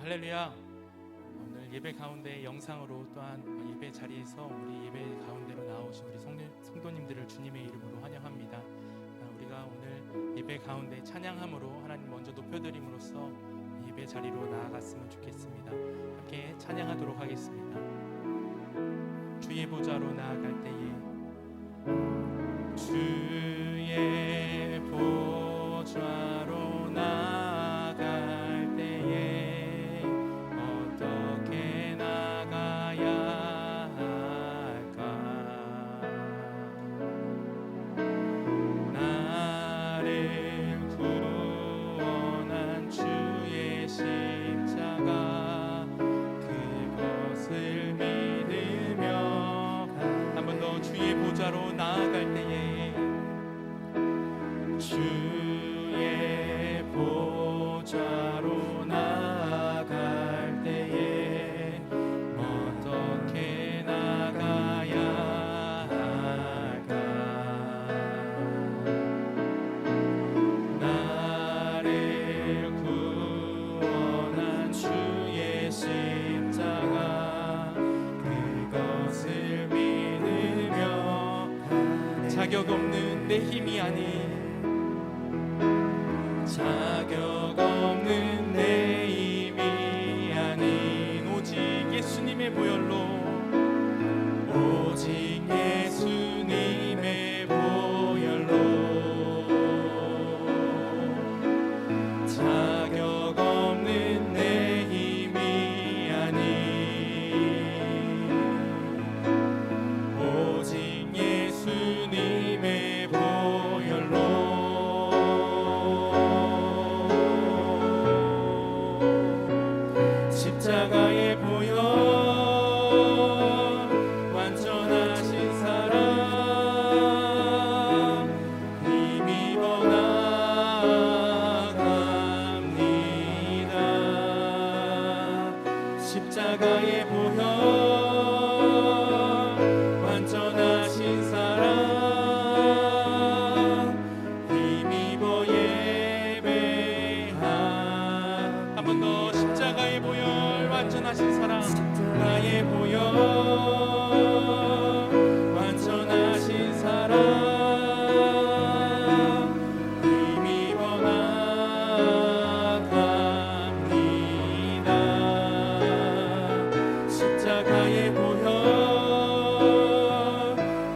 할렐루야. 오늘 예배 가운데 영상으로 또한 예배 자리에서 우리 예배 가운데로 나오신 우리 성도님들을 주님의 이름으로 환영합니다. 우리가 오늘 예배 가운데 찬양함으로 하나님 먼저 높여드림으로써 예배 자리로 나아갔으면 좋겠습니다. 함께 찬양하도록 하겠습니다. 주의 보좌로 나아갈 때에 주의 보좌로 나아갈 때에 어떻게 나가야 할까? 나를 구원한 주의 십자가 그것을 믿으며 한 번 더 주의 보좌로 나아갈 때에 주의 보좌로 나아갈 때에 어떻게 나가야 할까? 나를 구원한 주의 십자가 그것을 믿으며 자격 없는 내 힘이 아닌 자격 없는 내 힘이 아닌 오직 예수님의 보혈로 오직 예수님의 보혈로 자격 없는 내 힘이 아닌 오직 예수님의 보혈로 십자가의 보혈 완전하신 사랑 힘입어 나아갑니다. 십자가의 보혈 완전하신 사랑 힘입어 예배한 한 번 더 십자가의 보혈 완전하신 사랑 나의 보혈 완전하신 사랑 힘입어 나아갑니다. 십자가의 보혈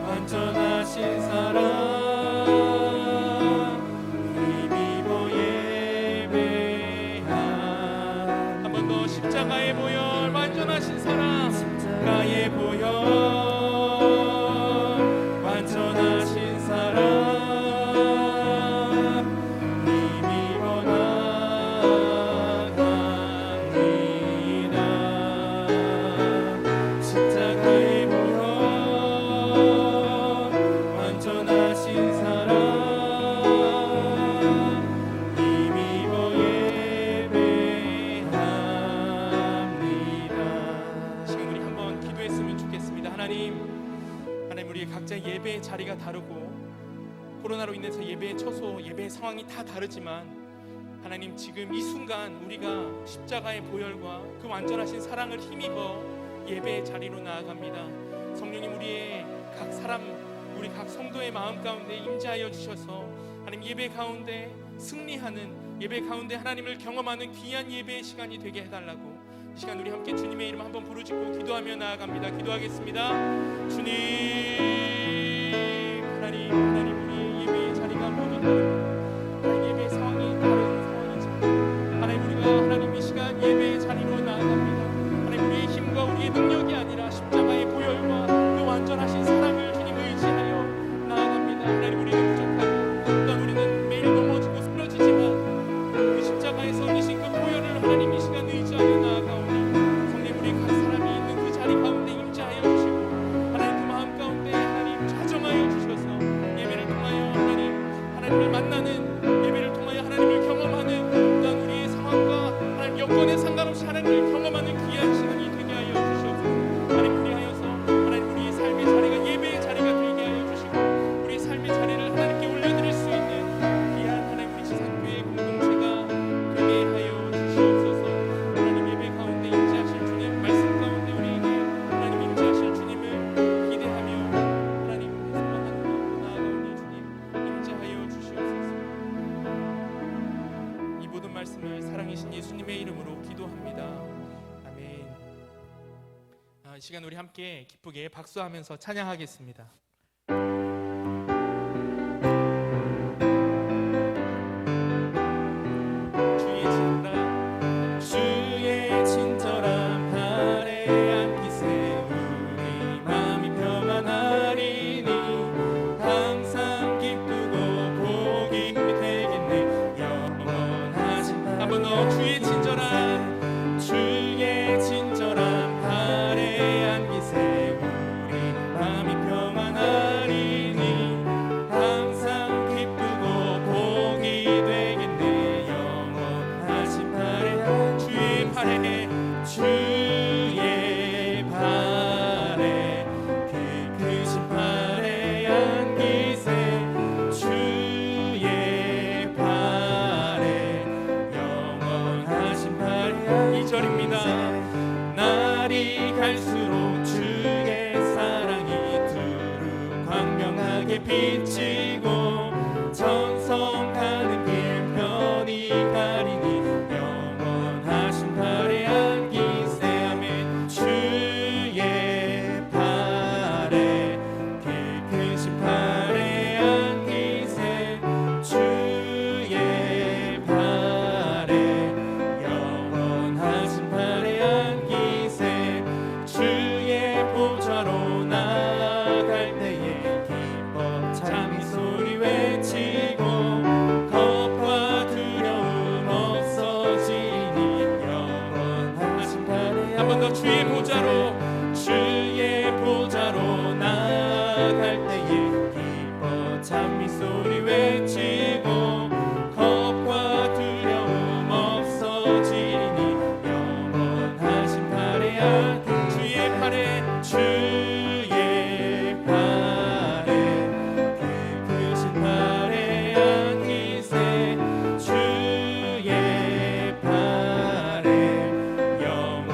완전하신 사랑 힘입어 예배한 한 번 더 십자가의 보혈 완전하신 사랑 십자가의 보혈 완전하신 사랑 힘입어 나아갑니다. 십자가의 보혈 완전하신 사랑 힘입어 예배합니다. 지금 우리 한번 기도했으면 좋겠습니다. 하나님 우리의 각자의 예배의 자리가 다르고 코로나로 인해서 예배의 처소, 예배의 상황이 다 다르지만 하나님 지금 이 순간 우리가 십자가의 보혈과 그 완전하신 사랑을 힘입어 예배의 자리로 나아갑니다. 성령님 우리의 각 사람, 우리 각 성도의 마음 가운데 임재하여 주셔서 하나님 예배 가운데 승리하는 예배 가운데 하나님을 경험하는 귀한 예배의 시간이 되게 해달라고 이 시간 우리 함께 주님의 이름 한번 부르짖고 기도하며 나아갑니다. 기도하겠습니다. 주님 하나님 우리의 예배의 자리가 모두 다르고 예배의 상황이 다른 상황이지만 하나님 우리가 하나님 이 시간 예배의 자리로 나아갑니다. 하나님 우리의 힘과 우리의 능력이 아니라 십자가의 보혈과 그 완전하신 사랑을 주님 의지하여 나아갑니다. 하나님 우리는 부족하고 또한 우리는 매일 넘어지고 쓰러지지만 그 십자가에서 흘리신 그 보혈을 하나님 이 시간 의지하여 나아가오니 성령 우리 각 사람이 있는 그 자리 가운데 임재하여 주시고 하나님 그 마음 가운데 하나님 좌정하여 주셔서 예배를 통하여 하나님을 만나 이 시간 우리 함께 기쁘게 박수하면서 찬양하겠습니다. 주의 친절한 발에 안기세 우리 마음이 평안하리니 항상 기쁘고 복이 되겠네 영원하신 한 번 더 주의 친절한 발에 안기세 우리 마음이 평안하리니 항상 기쁘고 복이 되겠네 영원하신 발에 주의 팔에 그 크신 팔에 안기세 주의 팔에 영원하신 팔에 2절입니다. 날이 갈수록 주의 사랑이 두루 광명하게 비치고 전성 가는 길 편히 가리니 영원하신 팔에 안기세 아멘 주의 팔에 그 크신 팔에 안기세 주의 팔에 영원하신 팔에 안기세 주의 보좌로 나아갈 때에 기뻐 참이 소리 외치고 겁과 두려움 없어지니 영원하신 팔에 한 번 더 주의 보좌로 나아갈 때에 기뻐 참이 소리 외치고 겁과 두려움 없어지니 영원하신 팔에 주의 팔에 그 크신 팔에 안기세 주의 팔에 영원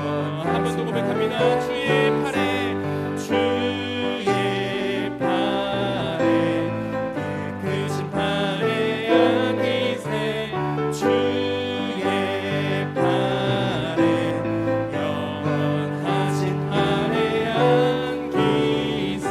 한 번 더 고백합니다. 주의 팔에 그 크신 팔에 안기세 주의 팔에 영원하신 팔에 안기세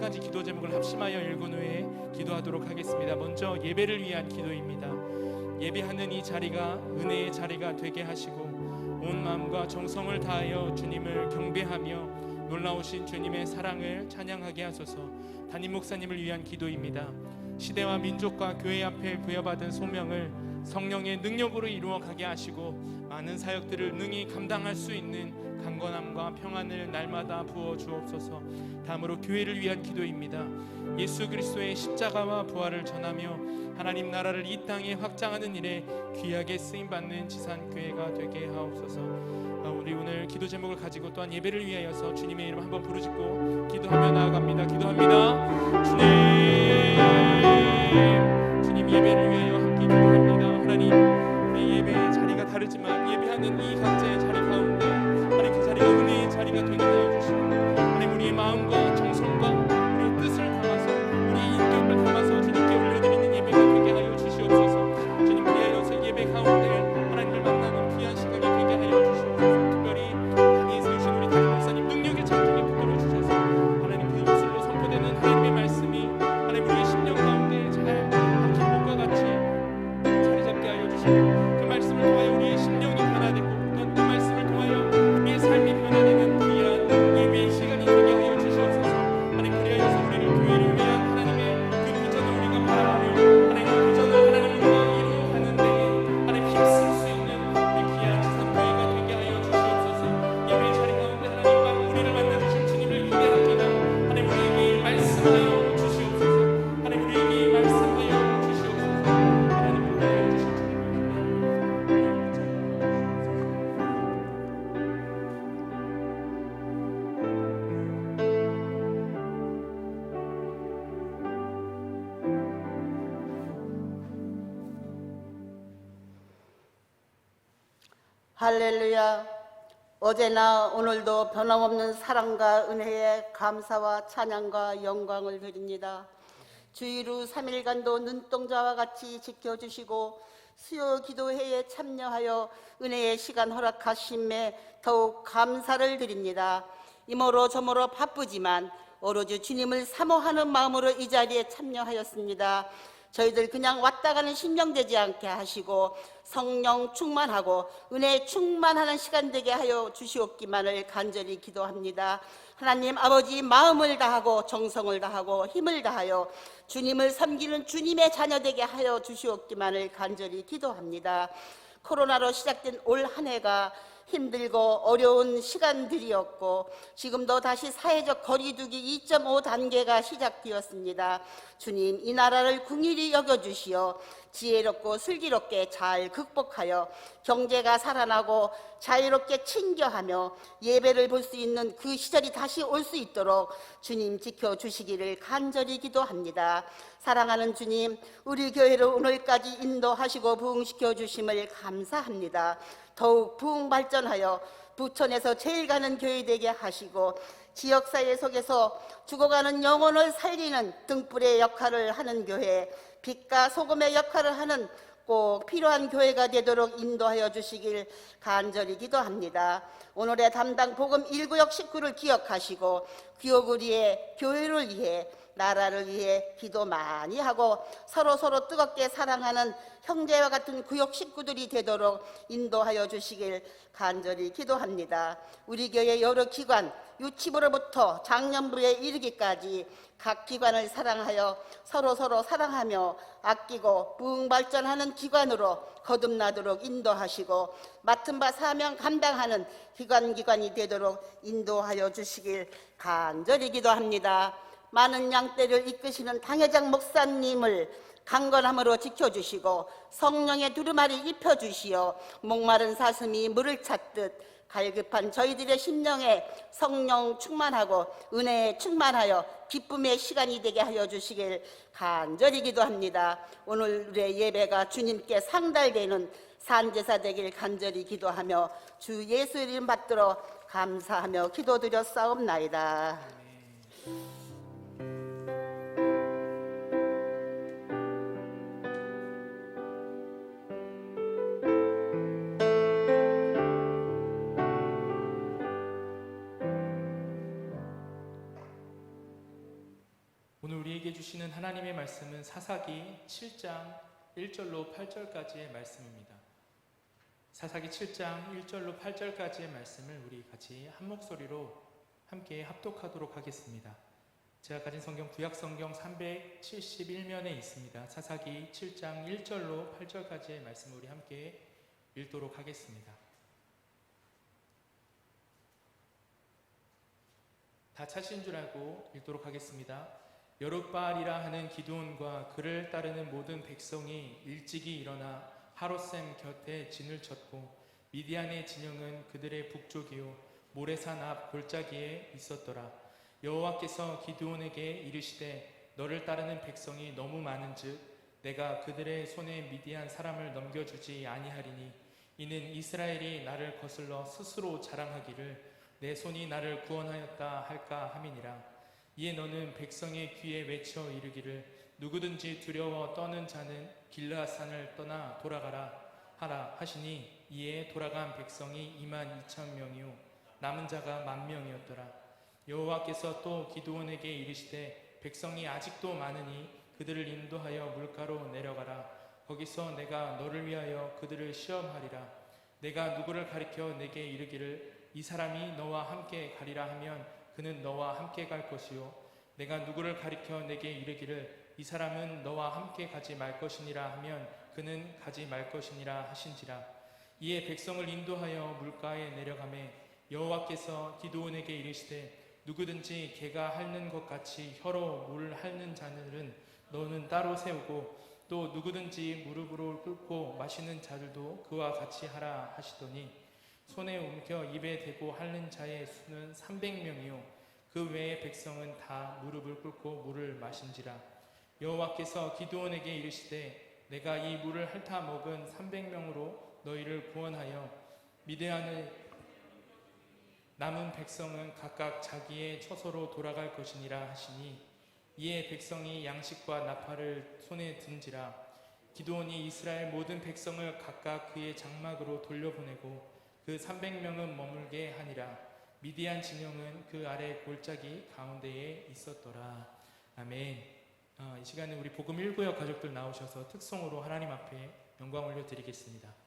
가지 기도 제목을 합심하여 읽은 후에 기도하도록 하겠습니다. 먼저 예배를 위한 기도입니다. 예배하는 이 자리가 은혜의 자리가 되게 하시고 온 마음과 정성을 다하여 주님을 경배하며 놀라우신 주님의 사랑을 찬양하게 하소서. 담임 목사님을 위한 기도입니다. 시대와 민족과 교회 앞에 부여받은 소명을 성령의 능력으로 이루어가게 하시고 많은 사역들을 능히 감당할 수 있는 강건함과 평안을 날마다 부어 주옵소서. 다음으로 교회를 위한 기도입니다. 예수 그리스도의 십자가와 부활을 전하며 하나님 나라를 이 땅에 확장하는 일에 귀하게 쓰임받는 지산교회가 되게 하옵소서. 우리 오늘 기도 제목을 가지고 또한 예배를 위하여서 주님의 이름 한번 부르짖고 기도하며 나아갑니다. 기도합니다. 주님 예배를 위하여 함께 기도합니다. 하나님, 우리 예배의 자리가 다르지만 예배하는 이 각자의 자리 가운데 하나님 그 자리가 은혜의 자리가 되게 하여 주시고 하나님 우리의 마음과 정성과 우리의 뜻을 담아서 우리의 인격을 담아서 주님께 올려드리는 예배가 되게 하여 주시옵소서. 주님 그리하여서 예배 가운데 하나님을 만나는 귀한 시간이 되게 하여 주시옵소서. 특별히 단위에 세우신 우리 담임 목사님 능력의 전쟁에 붙들어 주셔서 하나님 그 입술로 선포되는 하나님의 말씀이 하나님 우리의 심령 가운데 잘 박힌 목과 같이 자리 잡게 하여 주시고 그 말씀을 통하여 우리의 심령이 변화되고 또한 그 말씀을 통하여 우리의 삶이 변화되는 귀한 예배의 시간이 되게 하여 주시옵소서. 하나님 그리하여서 우리를 교회를 위한 하나님의 그 비전을 우리가 바라보며 하나님 그 비전을 하나님 우리가 이루어가는 데에 하나님 힘쓸 수 있는 우리 귀한 지산교회가 되게 하여 주시옵소서. 예배의 자리 가운데 하나님과 우리를 만나주신 주님을 기대합니다. 하나님 우리에게 말씀하여 주시옵소서. 하나님 우리에게 말씀하여 주시옵소서. 하나님 우리에게 주신 주님을 할렐루야. 어제나 오늘도 변함없는 사랑과 은혜에 감사와 찬양과 영광을 드립니다. 주일 후 3일간도 눈동자와 같이 지켜주시고 수요 기도회에 참여하여 은혜의 시간 허락하심에 더욱 감사를 드립니다. 이모로 저모로 바쁘지만 오로지 주님을 사모하는 마음으로 이 자리에 참여하였습니다. 저희들 그냥 왔다 가는 심령 되지 않게 하시고 성령 충만하고 은혜 충만하는 시간 되게 하여 주시옵기만을 간절히 기도합니다. 하나님 아버지, 마음을 다하고 정성을 다하고 힘을 다하여 주님을 섬기는 주님의 자녀 되게 하여 주시옵기만을 간절히 기도합니다. 코로나로 시작된 올 한 해가 힘들고 어려운 시간들이었고 지금도 다시 사회적 거리두기 2.5 단계가 시작되었습니다. 주님, 이 나라를 긍휼히 여겨주시어 지혜롭고 슬기롭게 잘 극복하여 경제가 살아나고 자유롭게 친교하며 예배를 볼 수 있는 그 시절이 다시 올 수 있도록 주님 지켜주시기를 간절히 기도합니다. 사랑하는 주님, 우리 교회를 오늘까지 인도하시고 부흥시켜 주심을 감사합니다. 더욱 부흥 발전하여 부천에서 제일 가는 교회 되게 하시고 지역사회 속에서 죽어가는 영혼을 살리는 등불의 역할을 하는 교회, 빛과 소금의 역할을 하는 꼭 필요한 교회가 되도록 인도하여 주시길 간절히 기도합니다. 오늘의 담당 복음 1구역 식구를 기억하시고 귀옥을 위해, 교회를 위해, 나라를 위해 기도 많이 하고 서로 뜨겁게 사랑하는 형제와 같은 구역 식구들이 되도록 인도하여 주시길 간절히 기도합니다. 우리 교회 여러 기관, 유치부로부터 장년부에 이르기까지 각 기관을 사랑하여 서로 사랑하며 아끼고 부흥 발전하는 기관으로 거듭나도록 인도하시고 맡은 바 사명 감당하는 기관이 되도록 인도하여 주시길 간절히 기도합니다. 많은 양떼를 이끄시는 당회장 목사님을 강건함으로 지켜주시고 성령의 두루마리 입혀주시어 목마른 사슴이 물을 찾듯 갈급한 저희들의 심령에 성령 충만하고 은혜에 충만하여 기쁨의 시간이 되게 하여 주시길 간절히 기도합니다. 오늘의 예배가 주님께 상달되는 산제사 되길 간절히 기도하며 주 예수 이름 받들어 감사하며 기도드렸사옵나이다. 오늘 우리에게 주시는 하나님의 말씀은 사사기 7장 1절로 8절까지의 말씀입니다. 사사기 7장 1절로 8절까지의 말씀을 우리 같이 한 목소리로 함께 합독하도록 하겠습니다. 제가 가진 성경 구약성경 371면에 있습니다. 사사기 7장 1절로 8절까지의 말씀을 우리 함께 읽도록 하겠습니다. 다 찾으신 줄 알고 읽도록 하겠습니다. 여룻바알이라 하는 기드온과 그를 따르는 모든 백성이 일찍이 일어나 하롯셈 곁에 진을 쳤고 미디안의 진영은 그들의 북쪽이요 모레산 앞 골짜기에 있었더라. 여호와께서 기드온에게 이르시되 너를 따르는 백성이 너무 많은즉 내가 그들의 손에 미디안 사람을 넘겨주지 아니하리니 이는 이스라엘이 나를 거슬러 스스로 자랑하기를 내 손이 나를 구원하였다 할까 함이니라. 이에 너는 백성의 귀에 외쳐 이르기를 누구든지 두려워 떠는 자는 길르앗산을 떠나 돌아가라 하라 하시니 이에 돌아간 백성이 22,000명이요 남은 자가 10,000명이었더라. 여호와께서 또 기드온에게 이르시되 백성이 아직도 많으니 그들을 인도하여 물가로 내려가라. 거기서 내가 너를 위하여 그들을 시험하리라. 내가 누구를 가리켜 내게 이르기를 이 사람이 너와 함께 가리라 하면 그는 너와 함께 갈 것이요 내가 누구를 가리켜 내게 이르기를 이 사람은 너와 함께 가지 말 것이니라 하면 그는 가지 말 것이니라 하신지라. 이에 백성을 인도하여 물가에 내려가매 여호와께서 기드온에게 이르시되 누구든지 개가 핥는 것 같이 혀로 물을 핥는 자들은 너는 따로 세우고 또 누구든지 무릎으로 꿇고 마시는 자들도 그와 같이 하라 하시더니 손에 움켜 입에 대고 핥는 자의 수는 300명이요 그 외의 백성은 다 무릎을 꿇고 물을 마신지라. 여호와께서 기드온에게 이르시되 내가 이 물을 핥아 먹은 300명으로 너희를 구원하여 미디안의 남은 백성은 각각 자기의 처소로 돌아갈 것이니라 하시니 이에 백성이 양식과 나팔을 손에 든지라. 기드온이 이스라엘 모든 백성을 각각 그의 장막으로 돌려보내고 그 300명은 머물게 하니라. 미디안 진영은 그 아래 골짜기 가운데에 있었더라. 아멘. 이 시간에 우리 복음 1구역 가족들 나오셔서 특송으로 하나님 앞에 영광 올려드리겠습니다.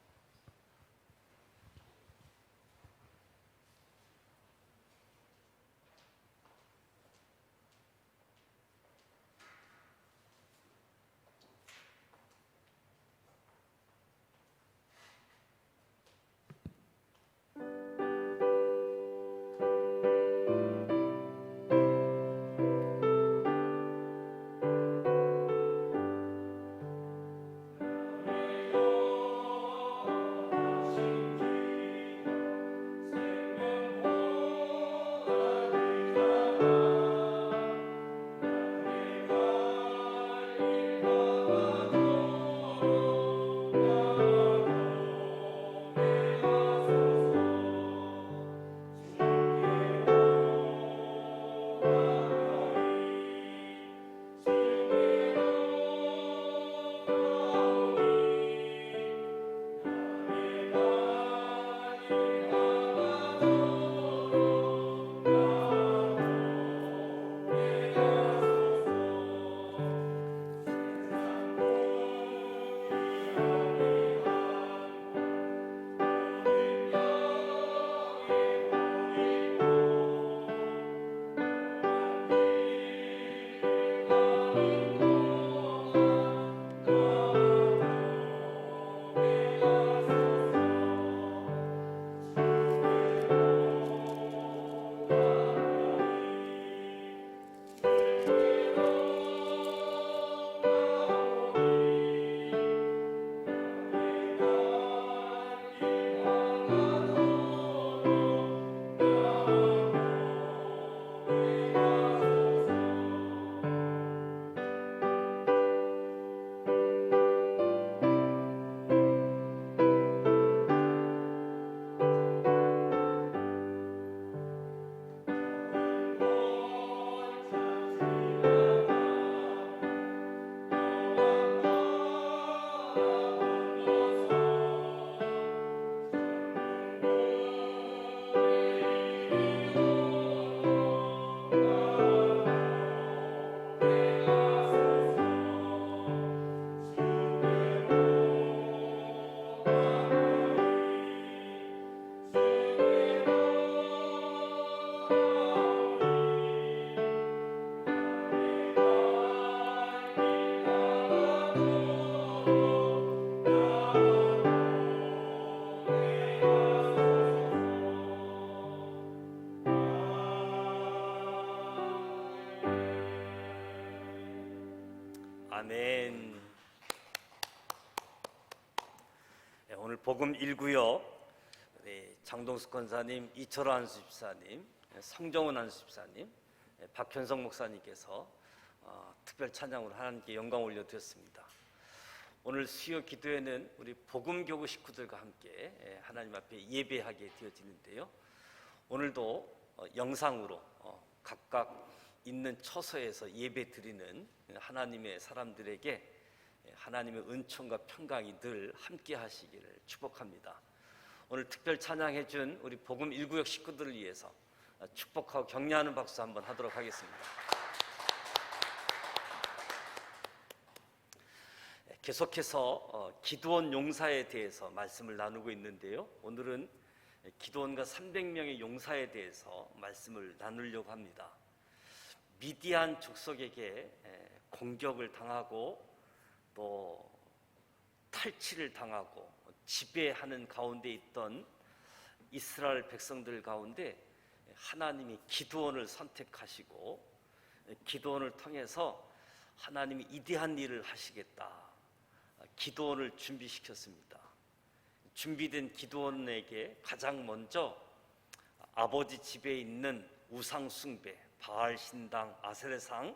아멘. 네, 오늘 복음 1구역 장동숙 권사님, 이철호 안수집사님, 성정훈 안수집사님, 박현성 목사님께서 특별 찬양으로 하나님께 영광 올려드렸습니다. 오늘 수요 기도회는 우리 복음교구 식구들과 함께 하나님 앞에 예배하게 되어지는데요. 오늘도 영상으로 각각 있는 처소에서 예배 드리는 하나님의 사람들에게 하나님의 은총과 평강이 늘 함께 하시기를 축복합니다. 오늘 특별 찬양해 준 우리 복음 1구역 식구들을 위해서 축복하고 격려하는 박수 한번 하도록 하겠습니다. 계속해서 기도원 용사에 대해서 말씀을 나누고 있는데요. 오늘은 기도원과 300명의 용사에 대해서 말씀을 나누려고 합니다. 미디안 족속에게 공격을 당하고 또 탈취를 당하고 지배하는 가운데 있던 이스라엘 백성들 가운데 하나님이 기드온을 선택하시고 기드온을 통해서 하나님이 위대한 일을 하시겠다. 기드온을 준비시켰습니다. 준비된 기드온에게 가장 먼저 아버지 집에 있는 우상 숭배, 바알 신당, 아세레상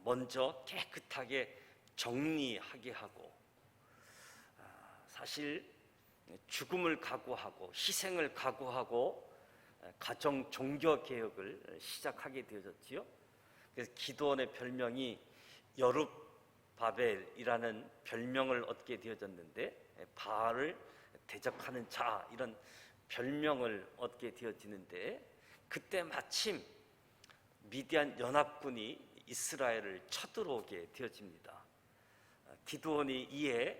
먼저 깨끗하게 정리하게 하고, 사실 죽음을 각오하고 희생을 각오하고 가정 종교 개혁을 시작하게 되어졌지요. 그래서 기드온의 별명이 여룹바벨이라는 별명을 얻게 되어졌는데, 바알을 대적하는 자, 이런 별명을 얻게 되어지는데, 그때 마침 미디안 연합군이 이스라엘을 쳐들어오게 되어집니다. 기드온이 이에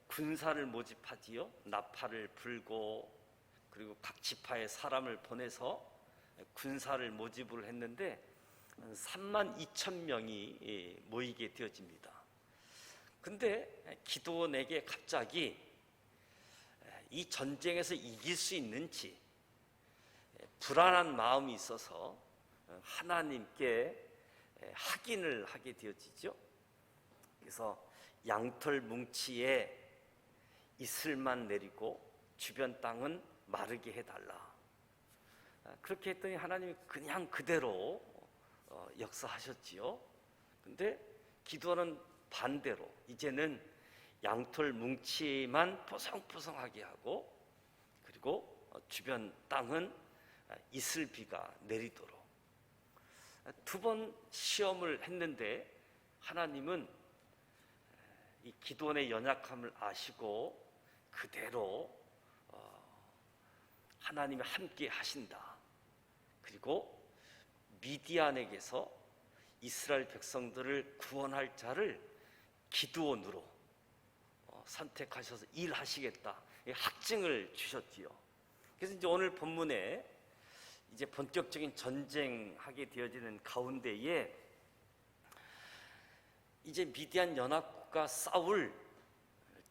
군사를 모집하지요. 나팔을 불고 그리고 각 지파의 사람을 보내서 군사를 모집을 했는데 32,000명이 모이게 되어집니다. 근데 기드온에게 갑자기 이 전쟁에서 이길 수 있는지 불안한 마음이 있어서 하나님께 확인을 하게 되어지죠. 그래서 양털 뭉치에 이슬만 내리고 주변 땅은 마르게 해달라. 그렇게 했더니 하나님이 그냥 그대로 역사하셨지요. 근데 기드온은 반대로 이제는 양털 뭉치만 포성포성하게 하고, 그리고 주변 땅은 이슬비가 내리도록 두 번 시험을 했는데, 하나님은 이 기드온의 연약함을 아시고 그대로 하나님이 함께 하신다. 그리고 미디안에게서 이스라엘 백성들을 구원할 자를 기드온으로 선택하셔서 일하시겠다, 확증을 주셨지요. 그래서 이제 오늘 본문에 이제 본격적인 전쟁하게 되어지는 가운데에 이제 미디안 연합국과 싸울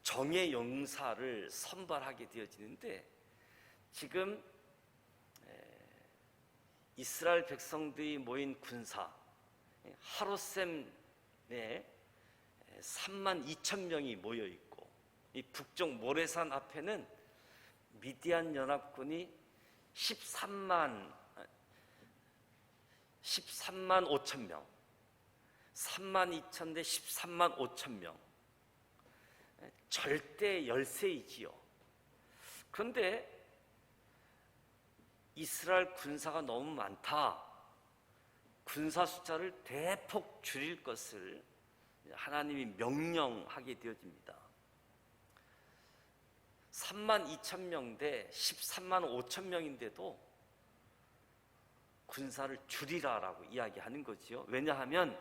정예 용사를 선발하게 되어지는데, 지금 이스라엘 백성들이 모인 군사 하롯셈에 32,000명이 모여 있고, 이 북쪽 모래산 앞에는 미디안 연합군이 13만 5천 명, 32,000 대 13만 5천 명, 절대 열세이지요. 그런데 이스라엘 군사가 너무 많다, 군사 숫자를 대폭 줄일 것을 하나님이 명령하게 되어집니다. 32,000명 대 13만 5천 명인데도 군사를 줄이라라고 이야기하는 거지요. 왜냐하면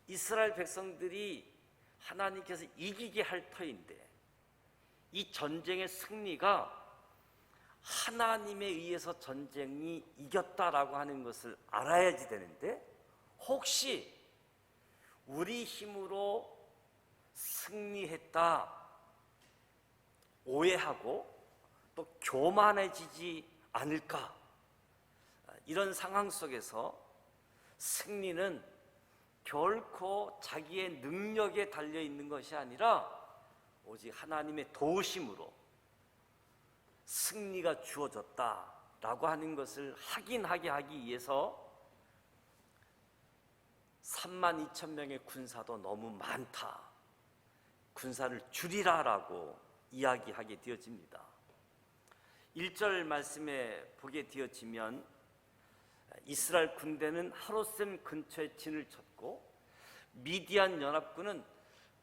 이스라엘 백성들이 하나님께서 이기게 할 터인데, 이 전쟁의 승리가 하나님에 의해서 전쟁이 이겼다라고 하는 것을 알아야지 되는데, 혹시 우리 힘으로 승리했다 오해하고 또 교만해지지 않을까, 이런 상황 속에서 승리는 결코 자기의 능력에 달려 있는 것이 아니라 오직 하나님의 도우심으로 승리가 주어졌다라고 하는 것을 확인하게 하기 위해서 32,000명의 군사도 너무 많다, 군사를 줄이라라고 이야기하게 되어집니다. 1절 말씀에 보게 되어지면 이스라엘 군대는 하롯셈 근처에 진을 쳤고 미디안 연합군은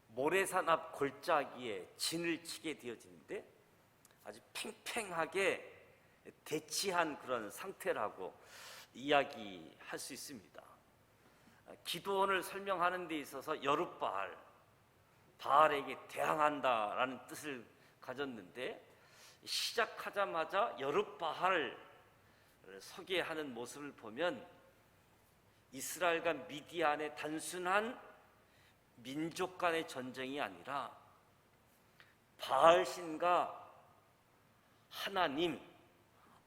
모래산 앞 골짜기에 진을 치게 되어지는데 아주 팽팽하게 대치한 그런 상태라고 이야기할 수 있습니다. 기드온을 설명하는 데 있어서 여룻바알, 바알에게 대항한다라는 뜻을 가졌는데 시작하자마자 여룻바알을 소개하는 모습을 보면 이스라엘과 미디안의 단순한 민족 간의 전쟁이 아니라 바알신과 하나님,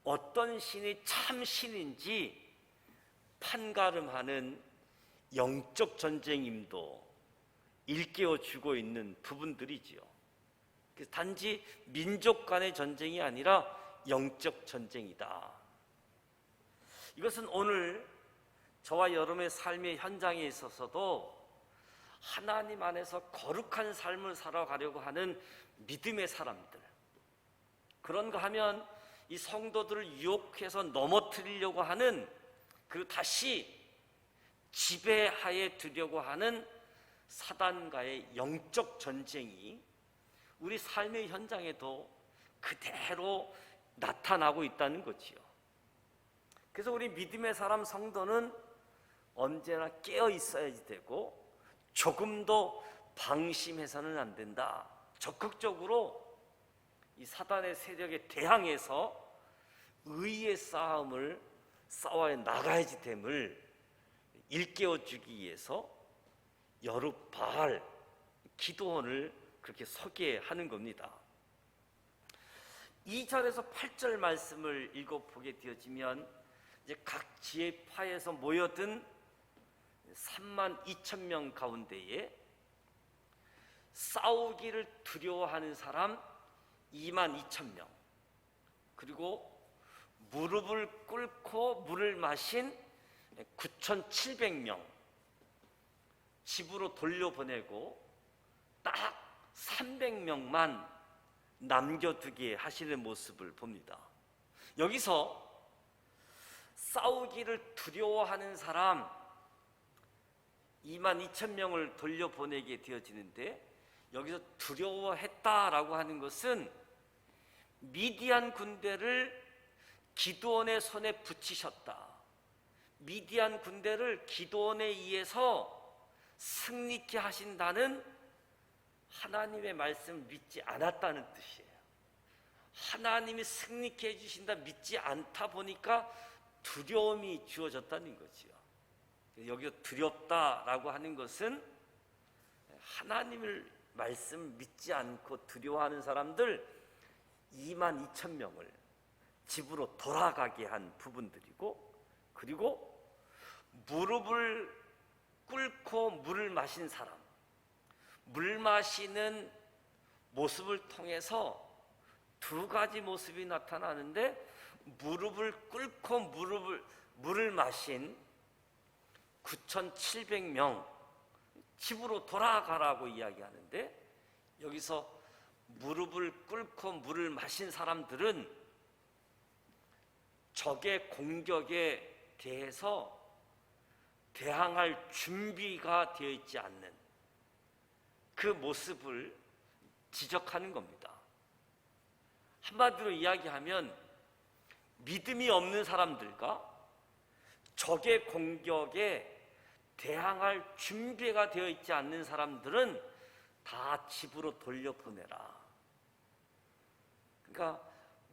어떤 신이 참 신인지 판가름하는 영적 전쟁임도 일깨워주고 있는 부분들이지요. 그래서 단지 민족 간의 전쟁이 아니라 영적 전쟁이다. 이것은 오늘 저와 여러분의 삶의 현장에 있어서도 하나님 안에서 거룩한 삶을 살아가려고 하는 믿음의 사람들, 그런가 하면 이 성도들을 유혹해서 넘어뜨리려고 하는, 그리고 다시 지배하에 두려고 하는 사단과의 영적 전쟁이 우리 삶의 현장에도 그대로 나타나고 있다는 거지요. 그래서 우리 믿음의 사람 성도는 언제나 깨어 있어야지 되고 조금도 방심해서는 안 된다. 적극적으로 이 사단의 세력에 대항해서 의의 싸움을 싸워 나가야지 됨을 일깨워주기 위해서 여룻바알, 기드온을 그렇게 소개하는 겁니다. 2절에서 8절 말씀을 읽어보게 되어지면 이제 각 지혜파에서 모여든 32,000명 가운데에 싸우기를 두려워하는 사람 22,000명, 그리고 무릎을 꿇고 물을 마신 9,700명 집으로 돌려보내고 딱 300명만 남겨두게 하시는 모습을 봅니다. 여기서 싸우기를 두려워하는 사람 22,000명을 돌려보내게 되어지는데, 여기서 두려워했다라고 하는 것은 미디안 군대를 기드온의 손에 붙이셨다, 미디안 군대를 기드온에 의해서 승리케 하신다는 하나님의 말씀을 믿지 않았다는 뜻이에요. 하나님이 승리케 해주신다 믿지 않다 보니까 두려움이 주어졌다는 거지요. 여기서 두렵다라고 하는 것은 하나님을 말씀 믿지 않고 두려워하는 사람들 22,000명을 집으로 돌아가게 한 부분들이고, 그리고 무릎을 꿇고 물을 마신 사람, 물 마시는 모습을 통해서 두 가지 모습이 나타나는데, 무릎을 꿇고 물을 마신 9,700명 집으로 돌아가라고 이야기하는데, 여기서 무릎을 꿇고 물을 마신 사람들은 적의 공격에 대해서 대항할 준비가 되어 있지 않는 그 모습을 지적하는 겁니다. 한마디로 이야기하면 믿음이 없는 사람들과 적의 공격에 대항할 준비가 되어 있지 않는 사람들은 다 집으로 돌려보내라. 그러니까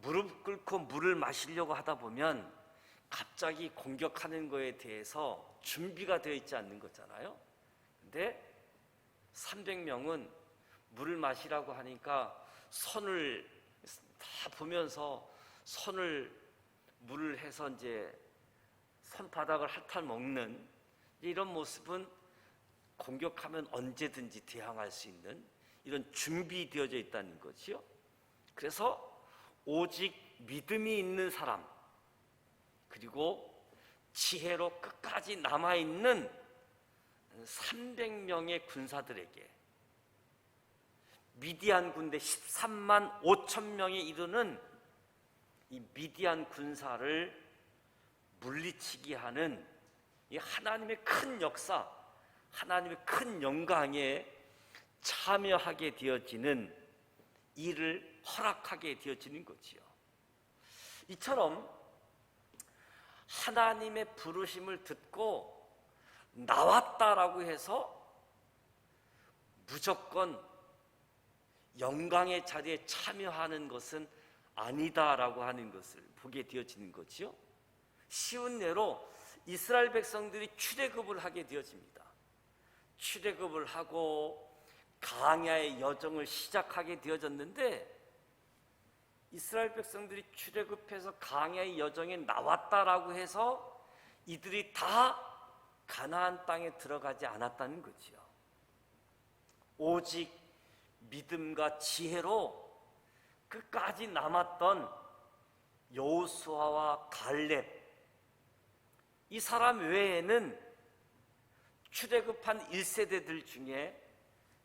무릎 꿇고 물을 마시려고 하다 보면 갑자기 공격하는 거에 대해서 준비가 되어 있지 않는 거잖아요. 근데 300명은 물을 마시라고 하니까 손을 다 보면서 손을 물을 해서 이제 손바닥을 핥아 먹는 이런 모습은 공격하면 언제든지 대항할 수 있는 이런 준비되어져 있다는 거지요. 그래서 오직 믿음이 있는 사람, 그리고 지혜로 끝까지 남아있는 300명의 군사들에게 미디안 군대 13만 5천 명에 이르는 이 미디안 군사를 물리치게 하는 이 하나님의 큰 역사, 하나님의 큰 영광에 참여하게 되어지는 일을 허락하게 되어지는 거지요. 이처럼 하나님의 부르심을 듣고 나왔다라고 해서 무조건 영광의 자리에 참여하는 것은 아니다라고 하는 것을 보게 되어지는 거지요. 쉬운 예로 이스라엘 백성들이 출애굽을 하게 되어집니다. 출애굽을 하고 광야의 여정을 시작하게 되어졌는데, 이스라엘 백성들이 출애굽해서 광야의 여정에 나왔다라고 해서 이들이 다 가나안 땅에 들어가지 않았다는 거지요. 오직 믿음과 지혜로 끝까지 남았던 여호수아와 갈렙, 이 사람 외에는 출애굽한 1세대들 중에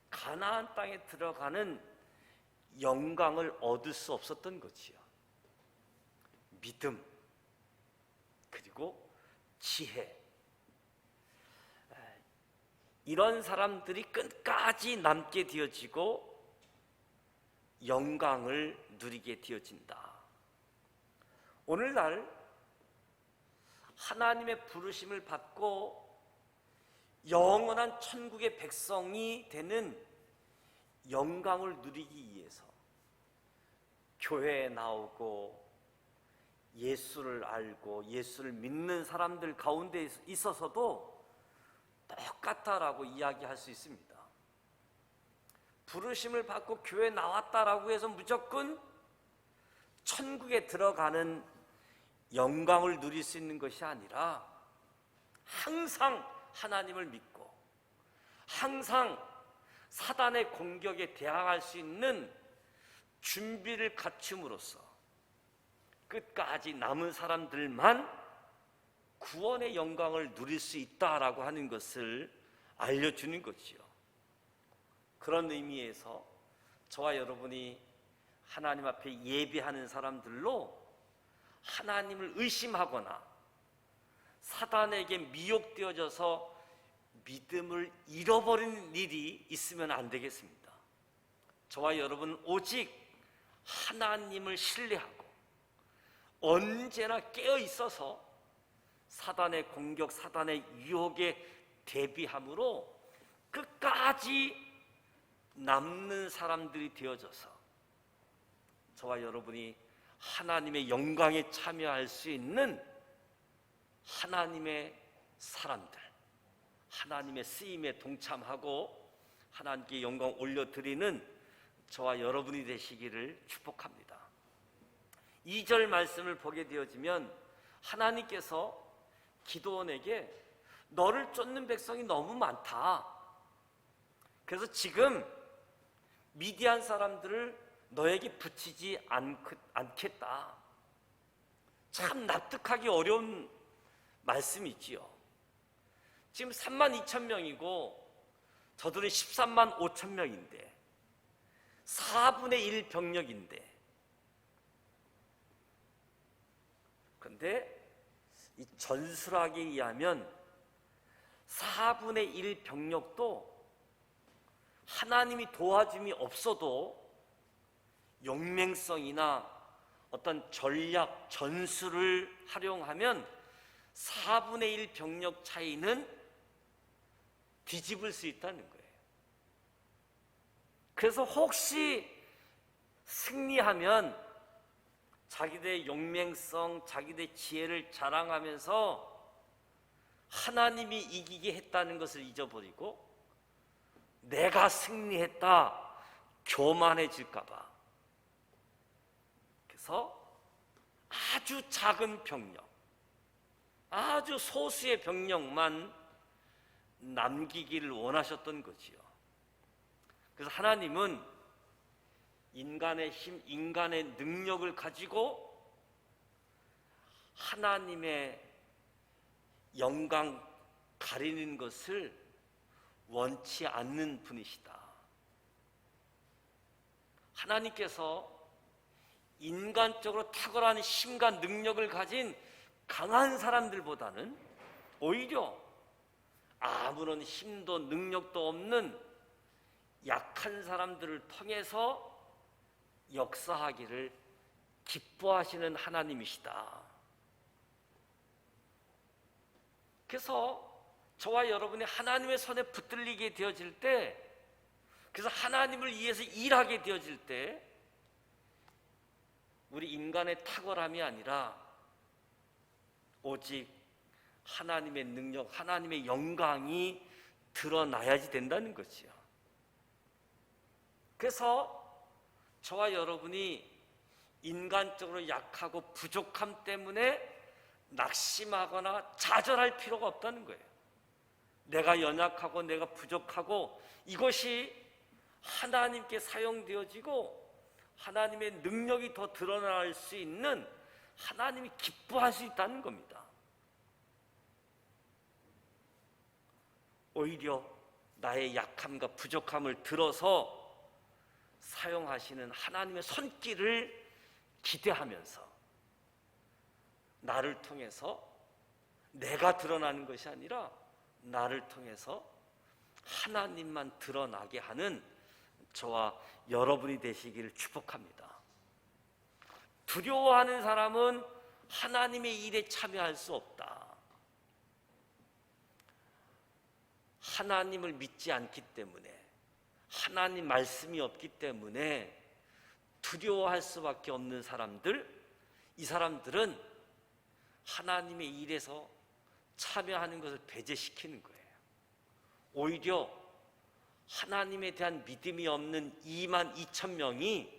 가나안 땅에 들어가는 영광을 얻을 수 없었던 거지요. 믿음, 그리고 지혜, 이런 사람들이 끝까지 남게 되어지고 영광을 누리게 되어진다. 오늘날 하나님의 부르심을 받고 영원한 천국의 백성이 되는 영광을 누리기 위해서 교회에 나오고 예수를 알고 예수를 믿는 사람들 가운데 있어서도 똑같다라고 이야기할 수 있습니다. 부르심을 받고 교회에 나왔다라고 해서 무조건 천국에 들어가는 영광을 누릴 수 있는 것이 아니라 항상 하나님을 믿고 항상 사단의 공격에 대항할 수 있는 준비를 갖춤으로써 끝까지 남은 사람들만 구원의 영광을 누릴 수 있다라고 하는 것을 알려주는 것이요. 그런 의미에서 저와 여러분이 하나님 앞에 예배하는 사람들로 하나님을 의심하거나 사단에게 미혹되어져서 믿음을 잃어버리는 일이 있으면 안 되겠습니다. 저와 여러분은 오직 하나님을 신뢰하고 언제나 깨어 있어서 사단의 공격, 사단의 유혹에 대비함으로 끝까지 남는 사람들이 되어져서 저와 여러분이 하나님의 영광에 참여할 수 있는 하나님의 사람들, 하나님의 쓰임에 동참하고 하나님께 영광 올려드리는 저와 여러분이 되시기를 축복합니다. 2절 말씀을 보게 되어지면 하나님께서 기드온에게 너를 쫓는 백성이 너무 많다. 그래서 지금 미디안 사람들을 너에게 붙이지 않겠다. 참 납득하기 어려운 말씀이지요. 지금 3만 2천 명이고 저들은 13만 5천 명인데 4분의 1 병력인데, 그런데 이 전술학에 의하면 4분의 1 병력도 하나님이 도와줌이 없어도 용맹성이나 어떤 전략, 전술을 활용하면 4분의 1 병력 차이는 뒤집을 수 있다는 거예요. 그래서 혹시 승리하면 자기들의 용맹성, 자기들의 지혜를 자랑하면서 하나님이 이기게 했다는 것을 잊어버리고 내가 승리했다 교만해질까 봐, 그래서 아주 작은 병력, 아주 소수의 병력만 남기기를 원하셨던 거지요. 그래서 하나님은 인간의 힘, 인간의 능력을 가지고 하나님의 영광 가리는 것을 원치 않는 분이시다. 하나님께서 인간적으로 탁월한 힘과 능력을 가진 강한 사람들보다는 오히려 아무런 힘도 능력도 없는 약한 사람들을 통해서 역사하기를 기뻐하시는 하나님이시다. 그래서 저와 여러분이 하나님의 손에 붙들리게 되어질 때, 그래서 하나님을 위해서 일하게 되어질 때, 우리 인간의 탁월함이 아니라 오직 하나님의 능력, 하나님의 영광이 드러나야지 된다는 거지요. 그래서 저와 여러분이 인간적으로 약하고 부족함 때문에 낙심하거나 좌절할 필요가 없다는 거예요. 내가 연약하고 내가 부족하고 이것이 하나님께 사용되어지고 하나님의 능력이 더 드러날 수 있는, 하나님이 기뻐할 수 있다는 겁니다. 오히려 나의 약함과 부족함을 들어서 사용하시는 하나님의 손길을 기대하면서 나를 통해서 내가 드러나는 것이 아니라 나를 통해서 하나님만 드러나게 하는 저와 여러분이 되시기를 축복합니다. 두려워하는 사람은 하나님의 일에 참여할 수 없다. 하나님을 믿지 않기 때문에, 하나님 말씀이 없기 때문에 두려워할 수밖에 없는 사람들, 이 사람들은 하나님의 일에서 참여하는 것을 배제시키는 거예요. 오히려 하나님에 대한 믿음이 없는 2만 2천 명이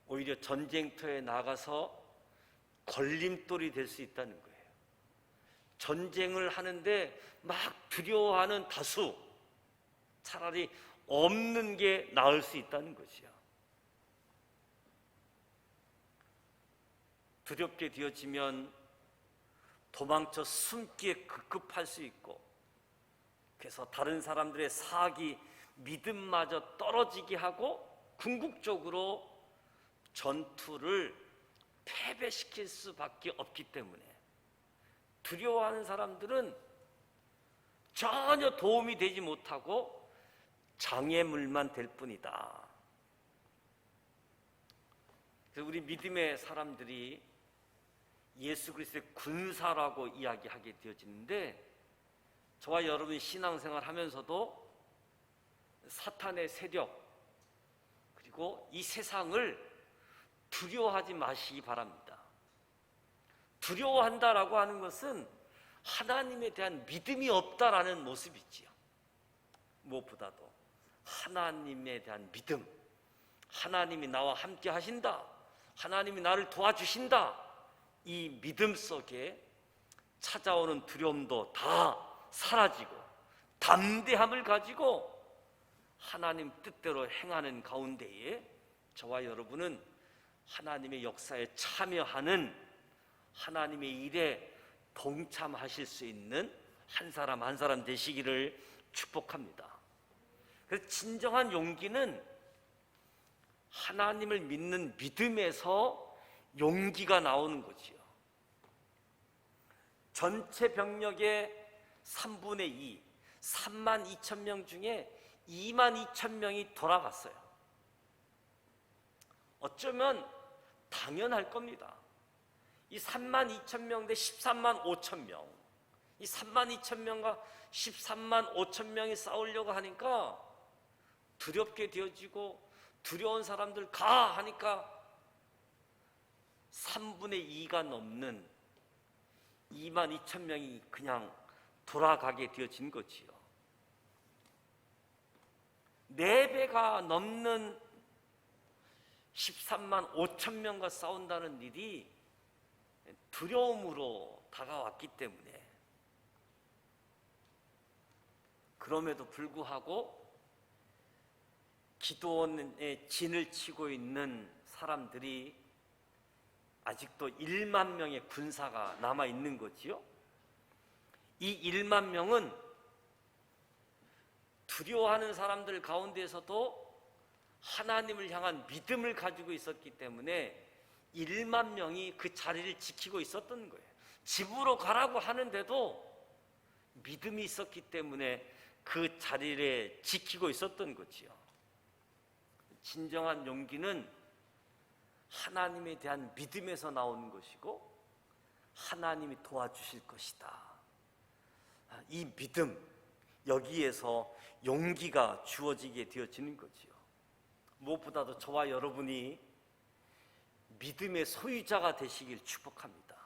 오히려 전쟁터에 나가서 걸림돌이 될 수 있다는 거예요. 전쟁을 하는데 막 두려워하는 다수, 차라리 없는 게 나을 수 있다는 것이요. 두렵게 되어지면 도망쳐 숨기에 급급할 수 있고, 그래서 다른 사람들의 사기, 믿음마저 떨어지게 하고 궁극적으로 전투를 패배시킬 수밖에 없기 때문에 두려워하는 사람들은 전혀 도움이 되지 못하고 장애물만 될 뿐이다. 그래서 우리 믿음의 사람들이 예수 그리스도의 군사라고 이야기하게 되어지는데, 저와 여러분이 신앙생활 하면서도 사탄의 세력 그리고 이 세상을 두려워하지 마시기 바랍니다. 두려워한다라고 하는 것은 하나님에 대한 믿음이 없다라는 모습이지요. 무엇보다도 하나님에 대한 믿음, 하나님이 나와 함께 하신다, 하나님이 나를 도와주신다, 이 믿음 속에 찾아오는 두려움도 다 사라지고 담대함을 가지고 하나님 뜻대로 행하는 가운데에 저와 여러분은 하나님의 역사에 참여하는, 하나님의 일에 동참하실 수 있는 한 사람 한 사람 되시기를 축복합니다. 그래서 진정한 용기는 하나님을 믿는 믿음에서 용기가 나오는 거지요. 전체 병력의 3분의 2, 3만 2천 명 중에 2만 2천 명이 돌아갔어요. 어쩌면 당연할 겁니다. 이 3만 2천 명 대 13만 5천 명, 이 3만 2천 명과 13만 5천 명이 싸우려고 하니까 두렵게 되어지고, 두려운 사람들 가 하니까 3분의 2가 넘는 2만 2천 명이 그냥 돌아가게 되어진 거지요. 4배가 넘는 13만 5천 명과 싸운다는 일이 두려움으로 다가왔기 때문에 그럼에도 불구하고 기드온의 진을 치고 있는 사람들이 아직도 1만 명의 군사가 남아 있는 거지요. 이 1만 명은 두려워하는 사람들 가운데서도 하나님을 향한 믿음을 가지고 있었기 때문에 1만 명이 그 자리를 지키고 있었던 거예요. 집으로 가라고 하는데도 믿음이 있었기 때문에 그 자리를 지키고 있었던 거지요. 진정한 용기는 하나님에 대한 믿음에서 나오는 것이고 하나님이 도와주실 것이다. 이 믿음, 여기에서 용기가 주어지게 되어지는 거지요. 무엇보다도 저와 여러분이 믿음의 소유자가 되시길 축복합니다.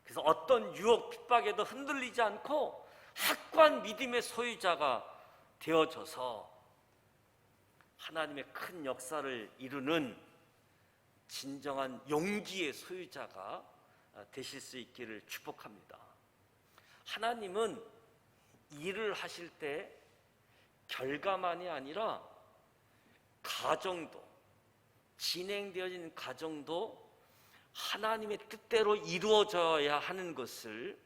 그래서 어떤 유혹, 핍박에도 흔들리지 않고 확고한 믿음의 소유자가 되어져서 하나님의 큰 역사를 이루는 진정한 용기의 소유자가 되실 수 있기를 축복합니다. 하나님은 일을 하실 때 결과만이 아니라 가정도, 진행되어지는 가정도 하나님의 뜻대로 이루어져야 하는 것을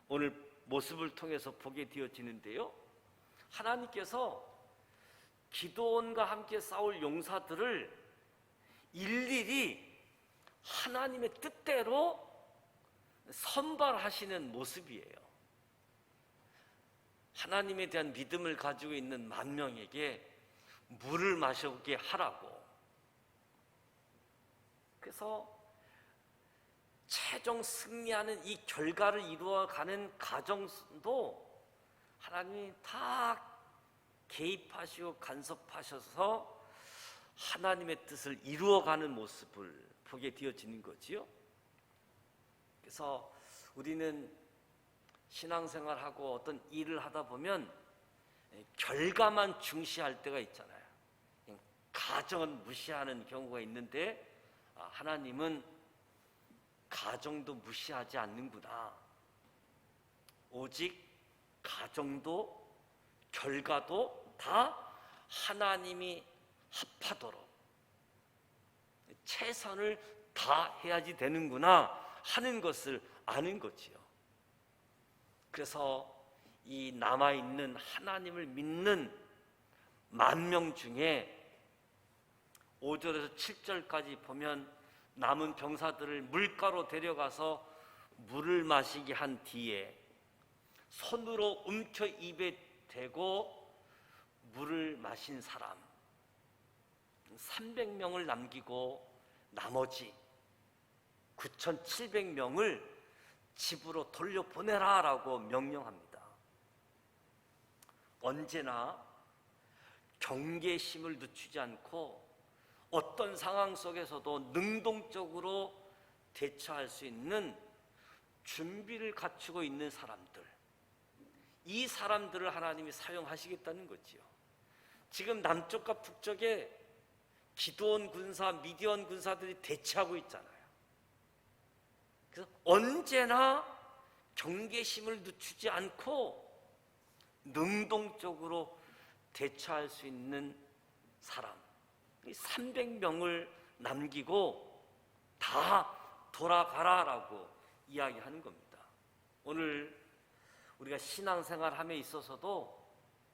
오늘 모습을 통해서 보게 되어지는데요. 하나님께서 기드온과 함께 싸울 용사들을 일일이 하나님의 뜻대로 선발하시는 모습이에요. 하나님에 대한 믿음을 가지고 있는 만 명에게 물을 마셔보게 하라고. 그래서 최종 승리하는 이 결과를 이루어가는 과정도 하나님이 다 개입하시고 간섭하셔서 하나님의 뜻을 이루어가는 모습을 보게 되어지는 거지요. 그래서 우리는 신앙생활하고 어떤 일을 하다 보면 결과만 중시할 때가 있잖아요. 가정은 무시하는 경우가 있는데 하나님은 가정도 무시하지 않는구나. 오직 가정도 결과도 다 하나님이 합하도록 최선을 다해야지 되는구나 하는 것을 아는 거지요. 그래서 이 남아있는 하나님을 믿는 10,000명 중에 5절에서 7절까지 보면 남은 병사들을 물가로 데려가서 물을 마시게 한 뒤에 손으로 움켜 입에 대고 물을 마신 사람 300명을 남기고 나머지 9,700명을 집으로 돌려보내라 라고 명령합니다. 언제나 경계심을 늦추지 않고 어떤 상황 속에서도 능동적으로 대처할 수 있는 준비를 갖추고 있는 사람들, 이 사람들을 하나님이 사용하시겠다는 거지요. 지금 남쪽과 북쪽에 기드온 군사, 미디안 군사들이 대치하고 있잖아요. 그래서 언제나 경계심을 늦추지 않고 능동적으로 대처할 수 있는 사람, 300명을 남기고 다 돌아가라라고 이야기하는 겁니다. 오늘 우리가 신앙생활함에 있어서도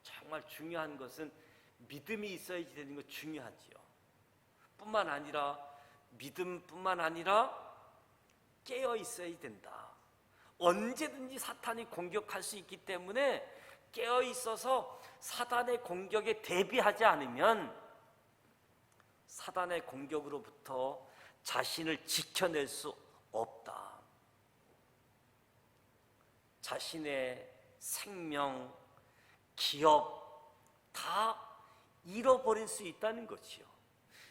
정말 중요한 것은 믿음이 있어야지 되는 거 중요하지요. 뿐만 아니라 믿음뿐만 아니라 깨어 있어야 된다. 언제든지 사탄이 공격할 수 있기 때문에 깨어 있어서 사단의 공격에 대비하지 않으면 사단의 공격으로부터 자신을 지켜낼 수 없다. 자신의 생명, 기업 다 잃어버릴 수 있다는 것이요.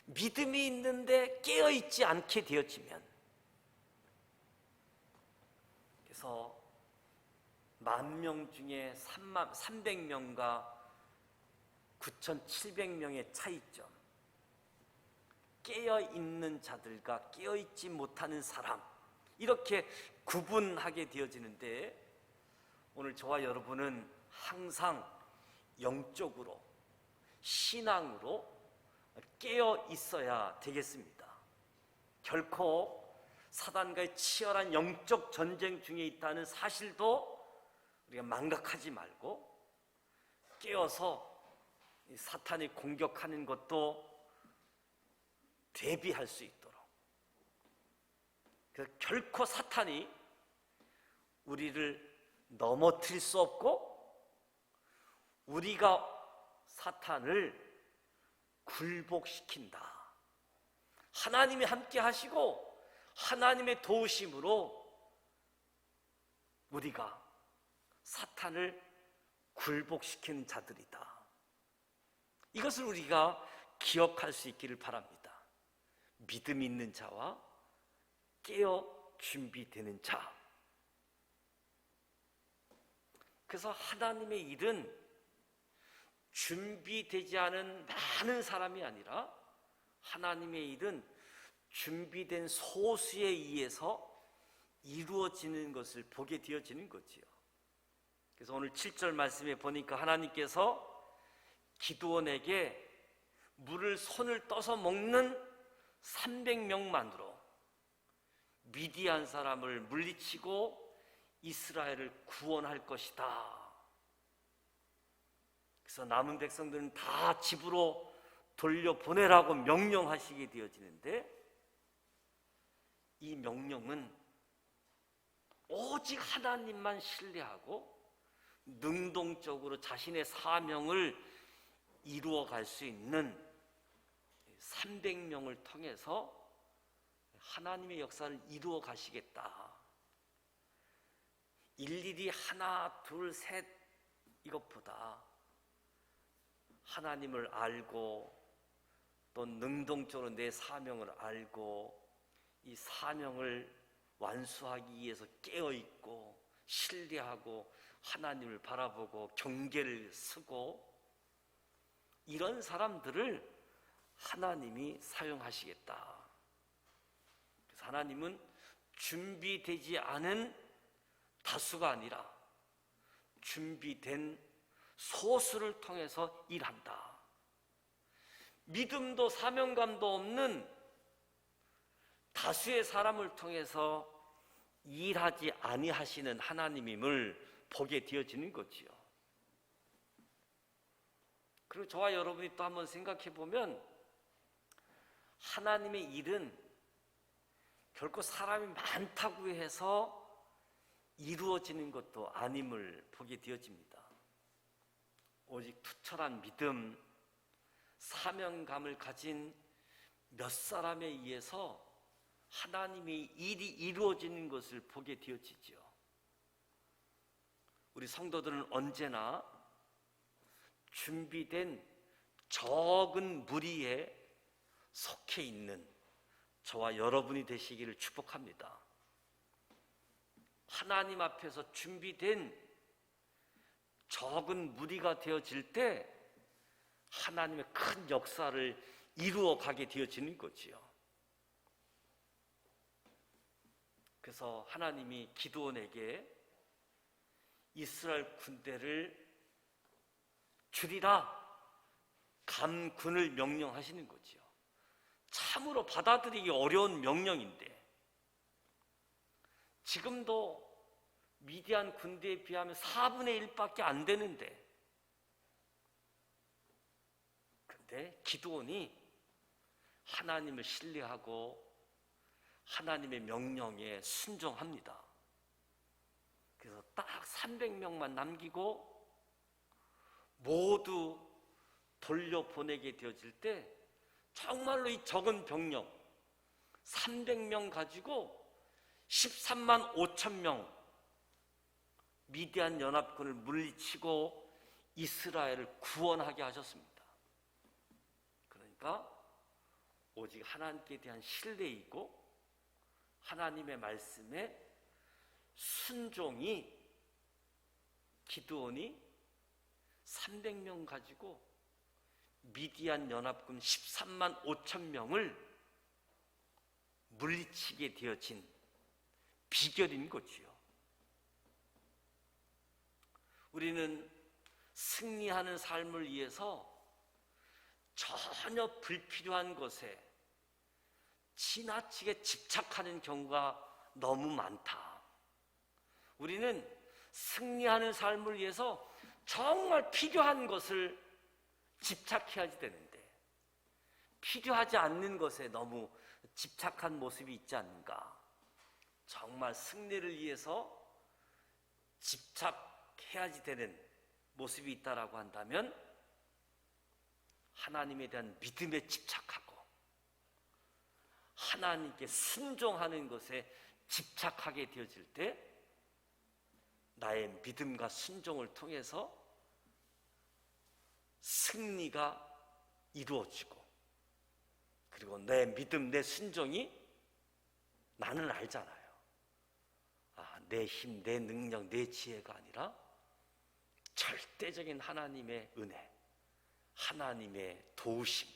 믿음이 있는데 깨어있지 않게 되어지면. 그래서 10,000명 중에 300명과 9,700명의 차이점, 깨어있는 자들과 깨어있지 못하는 사람, 이렇게 구분하게 되어지는데 오늘 저와 여러분은 항상 영적으로, 신앙으로 깨어 있어야 되겠습니다. 결코 사단과의 치열한 영적 전쟁 중에 있다는 사실도 우리가 망각하지 말고 깨어서 사탄이 공격하는 것도 대비할 수 있도록, 그래서 결코 사탄이 우리를 넘어뜨릴 수 없고 우리가 사탄을 굴복시킨다. 하나님이 함께 하시고 하나님의 도우심으로 우리가 사탄을 굴복시키는 자들이다. 이것을 우리가 기억할 수 있기를 바랍니다. 믿음 있는 자와 깨어 준비되는 자. 그래서 하나님의 일은 준비되지 않은 많은 사람이 아니라 하나님의 일은 준비된 소수에 의해서 이루어지는 것을 보게 되어지는 거지요. 그래서 오늘 7절 말씀에 보니까 하나님께서 기드온에게 물을 손을 떠서 먹는 300명만으로 미디안 사람을 물리치고 이스라엘을 구원할 것이다. 그래서 남은 백성들은 다 집으로 돌려보내라고 명령하시게 되어지는데, 이 명령은 오직 하나님만 신뢰하고 능동적으로 자신의 사명을 이루어갈 수 있는 300명을 통해서 하나님의 역사를 이루어 가시겠다. 일일이 하나, 둘, 셋 이것보다 하나님을 알고 또 능동적으로 내 사명을 알고 이 사명을 완수하기 위해서 깨어있고 신뢰하고 하나님을 바라보고 경계를 쓰고, 이런 사람들을 하나님이 사용하시겠다. 그래서 하나님은 준비되지 않은 다수가 아니라 준비된 소수를 통해서 일한다. 믿음도 사명감도 없는 다수의 사람을 통해서 일하지 아니하시는 하나님임을 보게 되어지는 거지요. 그리고 저와 여러분이 또 한번 생각해 보면 하나님의 일은 결코 사람이 많다고 해서 이루어지는 것도 아님을 보게 되어집니다. 오직 투철한 믿음, 사명감을 가진 몇 사람에 의해서 하나님의 일이 이루어지는 것을 보게 되어지죠. 우리 성도들은 언제나 준비된 적은 무리에 속해 있는 저와 여러분이 되시기를 축복합니다. 하나님 앞에서 준비된 적은 무리가 되어질 때 하나님의 큰 역사를 이루어 가게 되어지는 거지요. 그래서 하나님이 기드온에게 이스라엘 군대를 줄이라 감군을 명령하시는 거지요. 참으로 받아들이기 어려운 명령인데, 지금도 미디안 군대에 비하면 4분의 1밖에 안 되는데, 근데 기드온이 하나님을 신뢰하고 하나님의 명령에 순종합니다. 그래서 딱 300명만 남기고 모두 돌려보내게 되어질 때 정말로 이 적은 병력 300명 가지고 13만 5천 명 미디안 연합군을 물리치고 이스라엘을 구원하게 하셨습니다. 그러니까 오직 하나님께 대한 신뢰이고 하나님의 말씀에 순종이 기드온이 300명 가지고 미디안 연합군 13만 5천 명을 물리치게 되어진 비결인 거지요. 우리는 승리하는 삶을 위해서 전혀 불필요한 것에 지나치게 집착하는 경우가 너무 많다. 우리는 승리하는 삶을 위해서 정말 필요한 것을 집착해야지 되는데 필요하지 않는 것에 너무 집착한 모습이 있지 않는가. 정말 승리를 위해서 집착해야지 되는 모습이 있다라고 한다면 하나님에 대한 믿음에 집착하고 하나님께 순종하는 것에 집착하게 되어질 때 나의 믿음과 순종을 통해서 승리가 이루어지고, 그리고 내 믿음, 내 순종이 나는 알잖아요. 내 힘, 내 능력, 내 지혜가 아니라 절대적인 하나님의 은혜, 하나님의 도우심,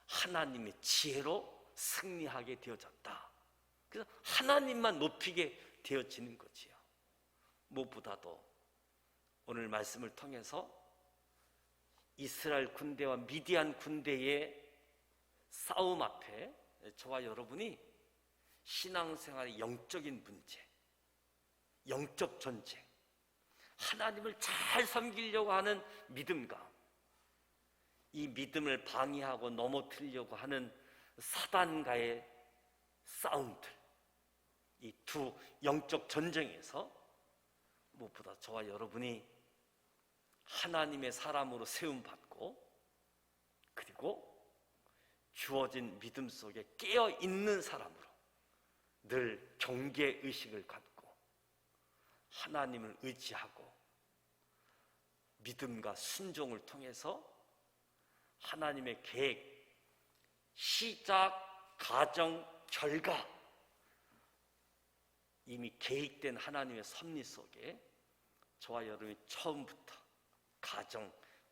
하나님의 지혜로 승리하게 되어졌다. 그래서 하나님만 높이게 되어지는 거지요. 무엇보다도 오늘 말씀을 통해서 이스라엘 군대와 미디안 군대의 싸움 앞에 저와 여러분이 신앙생활의 영적인 문제, 영적 전쟁, 하나님을 잘 섬기려고 하는 믿음과 이 믿음을 방해하고 넘어뜨리려고 하는 사단과의 싸움들, 이 두 영적 전쟁에서 무엇보다 저와 여러분이 하나님의 사람으로 세움받고, 그리고 주어진 믿음 속에 깨어있는 사람으로 늘 경계의식을 갖고 하나님을 의지하고 믿음과 순종을 통해서 하나님의 계획, 시작, 가정, 결과, 이미 계획된 하나님의 섭리 속에 저와 여러분이 처음부터 가정,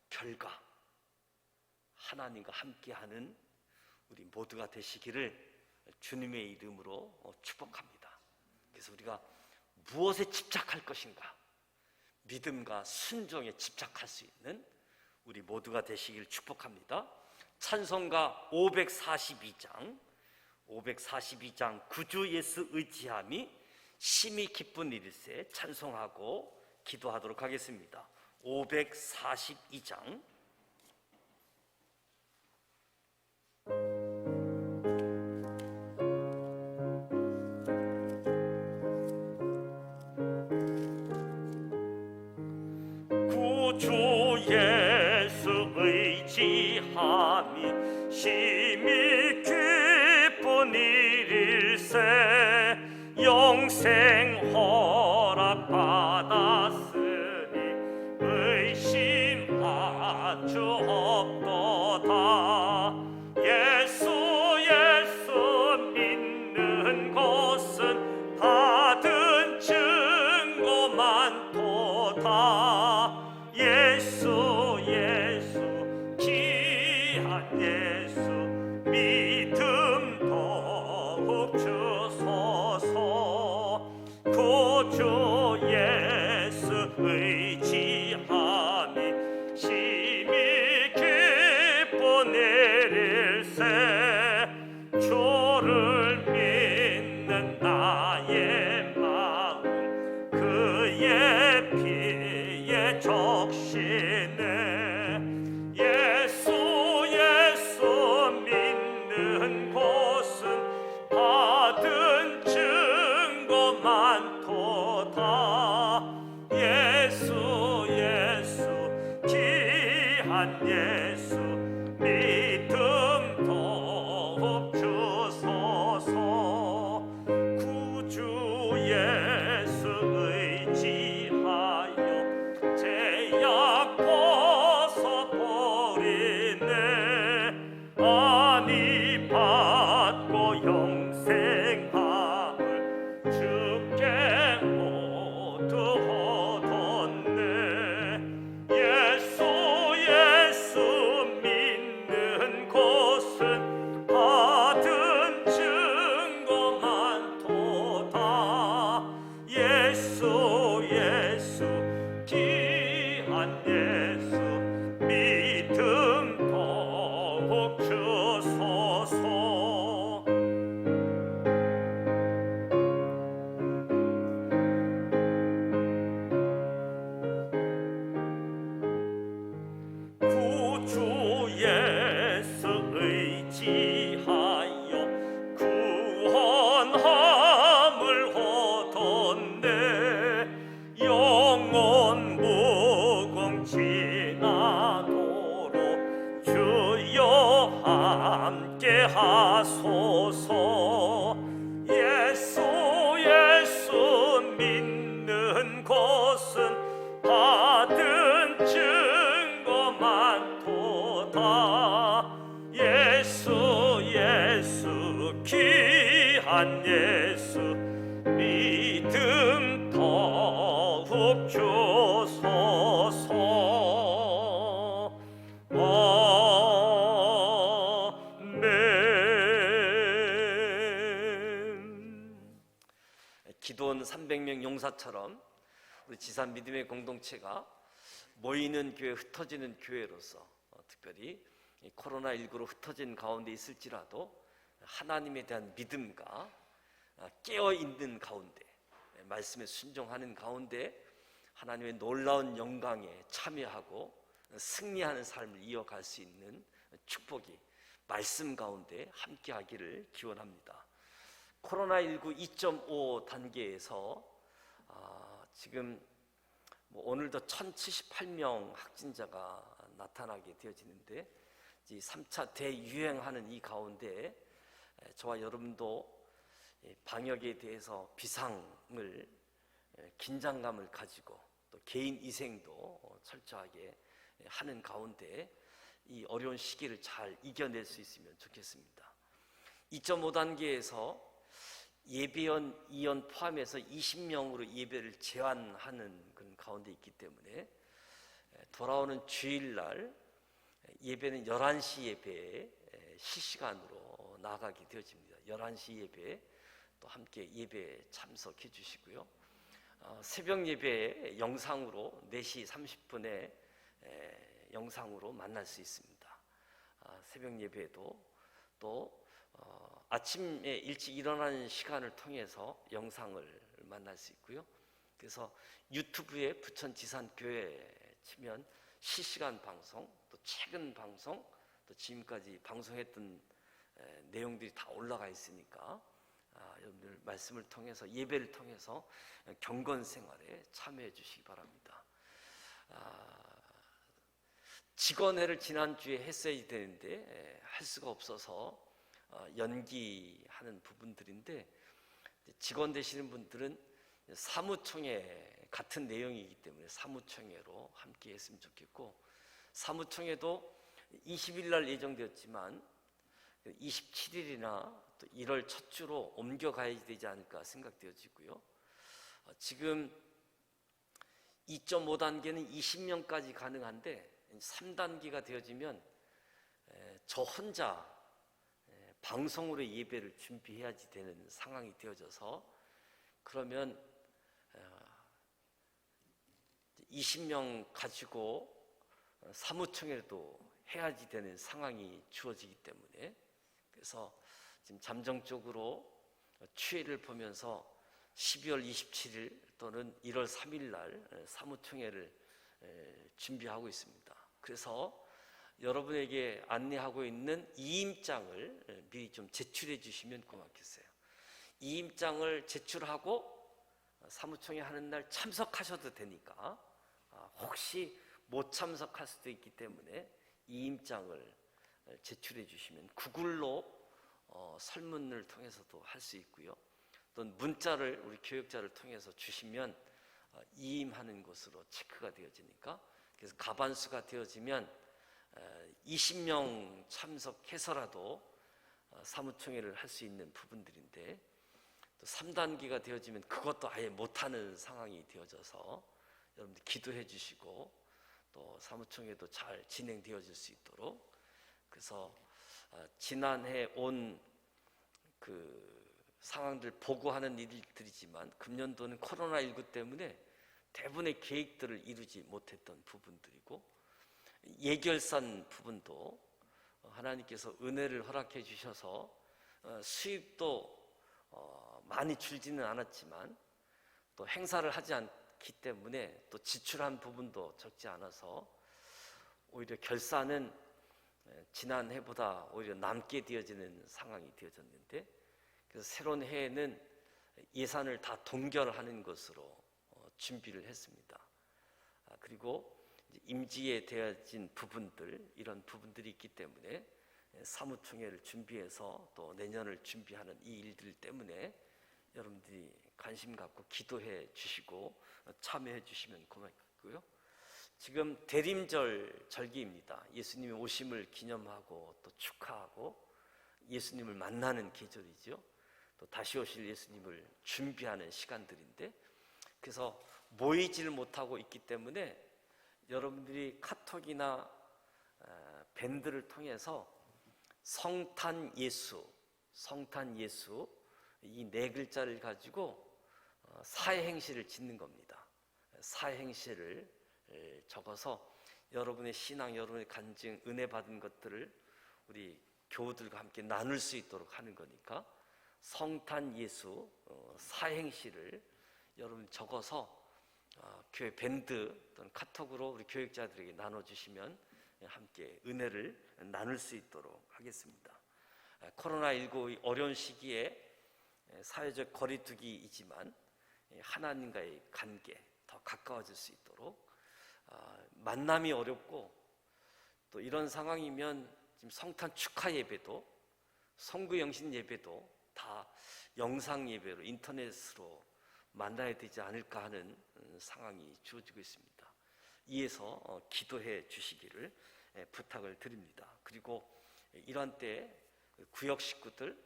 결과, 하나님과 함께하는 우리 모두가 되시기를 주님의 이름으로 축복합니다. 그래서 우리가 무엇에 집착할 것인가? 믿음과 순종에 집착할 수 있는 우리 모두가 되시길 축복합니다. 찬송가 542장 구주 예수 의지함이 심히 기쁜 일일세 찬송하고 기도하도록 하겠습니다. 542장 구주 예수 의지함이 심히 기쁜 일일세 영생 허락받았으니 의심할 주 없도다. 예수 믿는 것은 받은 증거 많도다. 예수 귀한 예수 믿음 더욱 주소서. 구주 예수 의지함이 심히 기쁜 일일세 주를 믿는 나의 마음 그의 피에 적시네. 예수 믿는 곳은 받은 증거 많도다. 예수 귀한 예수 믿음 더욱 주소서. 구주 예수 의지하여 죄악 벗어버리네. 안위 받고 영생함을 주께 모두 얻었네. 예수 하소서. 예수 예수 믿는 것은 받은 증거 많도다. 예수 예수 귀한 예수 믿음 더욱 주소서. 기도원 300명 용사처럼 우리 지산 믿음의 공동체가 모이는 교회, 흩어지는 교회로서 특별히 코로나19로 흩어진 가운데 있을지라도 하나님에 대한 믿음과 깨어있는 가운데, 말씀에 순종하는 가운데 하나님의 놀라운 영광에 참여하고 승리하는 삶을 이어갈 수 있는 축복이 말씀 가운데 함께하기를 기원합니다. 코로나19 2.5 단계에서 지금 오늘도 1078명 확진자가 나타나게 되어지는데, 이 3차 대유행하는 이 가운데 저와 여러분도 방역에 대해서 비상을, 긴장감을 가지고 또 개인 위생도 철저하게 하는 가운데 이 어려운 시기를 잘 이겨낼 수 있으면 좋겠습니다. 2.5 단계에서 예배원, 이원 포함해서 20명으로 예배를 제한하는 그런 가운데 있기 때문에 돌아오는 주일날 예배는 11시 예배에 실시간으로 나가게 되어집니다. 11시 예배에 또 함께 예배에 참석해 주시고요. 새벽 예배 영상으로 4시 30분에 영상으로 만날 수 있습니다. 새벽 예배도 또 아침에 일찍 일어나는 시간을 통해서 영상을 만날 수 있고요. 그래서 유튜브에 부천지산교회 치면 실시간 방송, 또 최근 방송, 또 지금까지 방송했던 내용들이 다 올라가 있으니까 여러분들 말씀을 통해서, 예배를 통해서 경건 생활에 참여해 주시기 바랍니다. 직원회를 지난주에 했어야 되는데 할 수가 없어서 연기하는 부분들인데, 직원 되시는 분들은 사무총회 같은 내용이기 때문에 사무총회로 함께 했으면 좋겠고, 사무총회도 20일 날 예정되었지만 27일이나 또 1월 첫 주로 옮겨가야 되지 않을까 생각되어지고요. 지금 2.5 단계는 20명까지 가능한데 3단계가 되어지면 저 혼자 방송으로 예배를 준비해야지 되는 상황이 되어져서, 그러면 20명 가지고 사무총회도 해야지 되는 상황이 주어지기 때문에, 그래서 지금 잠정적으로 추이를 보면서 12월 27일 또는 1월 3일 날 사무총회를 준비하고 있습니다. 그래서 여러분에게 안내하고 있는 이임장을 미리 좀 제출해 주시면 고맙겠어요. 이임장을 제출하고 사무총회 하는 날 참석하셔도 되니까, 혹시 못 참석할 수도 있기 때문에 이임장을 제출해 주시면 구글로 설문을 통해서도 할 수 있고요. 또는 문자를 우리 교역자를 통해서 주시면 이임하는 것으로 체크가 되어지니까, 그래서 가반수가 되어지면 20명 참석해서라도 사무총회를 할 수 있는 부분들인데, 또 3단계가 되어지면 그것도 아예 못하는 상황이 되어져서 여러분들 기도해 주시고 또 사무총회도 잘 진행되어질 수 있도록, 그래서 지난해 온 그 상황들 보고하는 일들이지만 금년도는 코로나19 때문에 대부분의 계획들을 이루지 못했던 부분들이고, 예결산 부분도 하나님께서 은혜를 허락해 주셔서 수입도 많이 줄지는 않았지만 또 행사를 하지 않기 때문에 또 지출한 부분도 적지 않아서 오히려 결산은 지난해보다 오히려 남게 되어지는 상황이 되어졌는데, 그래서 새로운 해에는 예산을 다 동결하는 것으로 준비를 했습니다. 그리고 임지에 되어진 부분들, 이런 부분들이 있기 때문에 사무총회를 준비해서 또 내년을 준비하는 이 일들 때문에 여러분들이 관심 갖고 기도해 주시고 참여해 주시면 고맙고요. 지금 대림절 절기입니다. 예수님의 오심을 기념하고 또 축하하고 예수님을 만나는 계절이죠. 또 다시 오실 예수님을 준비하는 시간들인데, 그래서 모이지를 못하고 있기 때문에 여러분들이 카톡이나 밴드를 통해서 성탄 예수 이 네 글자를 가지고 사행시를 짓는 겁니다. 사행시를 적어서 여러분의 신앙, 여러분의 간증, 은혜 받은 것들을 우리 교우들과 함께 나눌 수 있도록 하는 거니까 성탄 예수 사행시를 여러분 적어서 교회 밴드 또는 카톡으로 우리 교육자들에게 나눠주시면 함께 은혜를 나눌 수 있도록 하겠습니다. 코로나19 어려운 시기에 사회적 거리두기이지만 하나님과의 관계 더 가까워질 수 있도록, 만남이 어렵고 또 이런 상황이면 지금 성탄 축하 예배도 성구 영신 예배도 다 영상 예배로 인터넷으로 만나야 되지 않을까 하는 상황이 주어지고 있습니다. 이에서 기도해 주시기를 부탁을 드립니다. 그리고 이러한 때 구역 식구들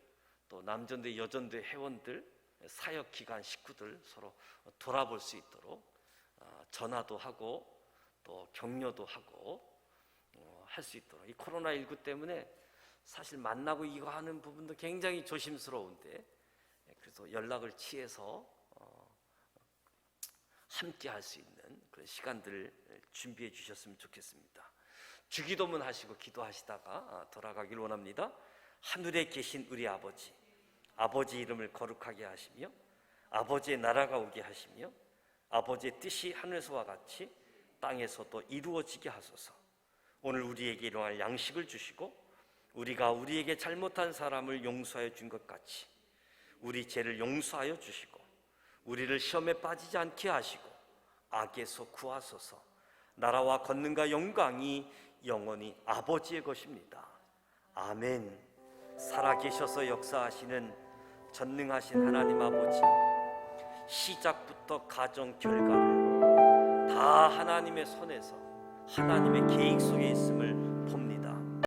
또 남전대 여전대 회원들 사역기관 식구들 서로 돌아볼 수 있도록 전화도 하고 또 격려도 하고 할 수 있도록, 이 코로나19 때문에 사실 만나고 이거 하는 부분도 굉장히 조심스러운데 그래서 연락을 취해서 함께 할 수 있는 그런 시간들을 준비해 주셨으면 좋겠습니다. 주기도문 하시고 기도하시다가 돌아가길 원합니다. 하늘에 계신 우리 아버지, 아버지 이름을 거룩하게 하시며 아버지의 나라가 오게 하시며 아버지의 뜻이 하늘에서와 같이 땅에서도 이루어지게 하소서. 오늘 우리에게 일용할 양식을 주시고 우리가 우리에게 잘못한 사람을 용서하여 준 것 같이 우리 죄를 용서하여 주시고 우리를 시험에 빠지지 않게 하시고 악에서 구하소서. 나라와 권능과 영광이 영원히 아버지의 것입니다. 아멘. 살아계셔서 역사하시는 전능하신 하나님 아버지, 시작부터 가정 결과를 다 하나님의 손에서 하나님의 계획 속에 있음을